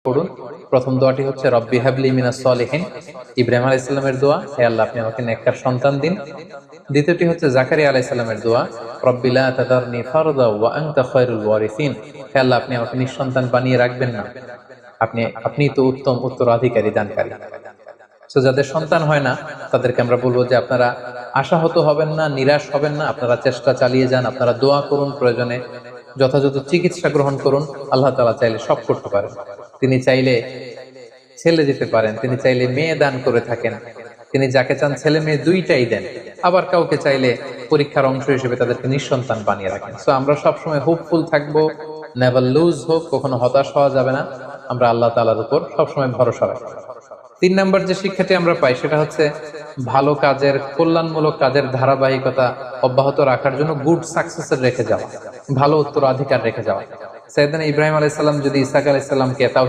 পড়ুন। প্রথম দোয়াটি হচ্ছে রব্বি হাবলি মিনাস সলিহিন, ইব্রাহিম আলাইহিস সালামের দোয়া, হে আল্লাহ আপনি আমাকে নেককার সন্তান দিন। দ্বিতীয়টি হচ্ছে জাকারিয়া আলাইহিস সালামের দোয়া, রব্বি লা তাদারনি ফারদা ওয়া আনতা খায়রুল ওয়ারিসিন, হে আল্লাহ আপনি আমাকে নিঃসন্তান বানিয়ে রাখবেন না, আপনি তো উত্তম উত্তরাধিকারী দানকারী। তো যাদের সন্তান হয় না তাদেরকে আমরা বলবো যে আপনারা আশাহত হবেন না, নিরাশ হবেন না, আপনারা চেষ্টা চালিয়ে যান, আপনারা দোয়া করুন, প্রয়োজনে যথাযথ চিকিৎসা গ্রহণ করুন। আল্লাহ তাআলা চাইলে সব করতে পারেন। তিনি চাইলে ছেলে দিতে পারেন, তিনি চাইলে মেয়ে দান করে থাকেন, তিনি যাকে চান ছেলে মেয়ে দুইটাই দেন। আবার কাউকে চাইলে পরীক্ষার অংশ হিসেবে তাদেরকে নিঃসন্তান বানিয়ে রাখেন। সো আমরা সবসময় হোপফুল থাকবো, নেভার লুজ হোপ, কখনো হতাশ হওয়া যাবে না। আমরা আল্লাহ তাআলার উপর সবসময় ভরসা রাখবো। 3 নাম্বার যে শিক্ষাটি আমরা পাই সেটা হচ্ছে ভালো কাজের, কল্যাণমূলক কাজের ধারাবাহিকতা অব্যাহত রাখার জন্য গুড সাকসেসর রেখে যাওয়া, ভালো উত্তরাধিকার রেখে যাওয়া। সাইয়েদনা ইব্রাহিম আলাইহিস সালাম যদি ইসহাক আলাইহিস সালামকে তাওহীদ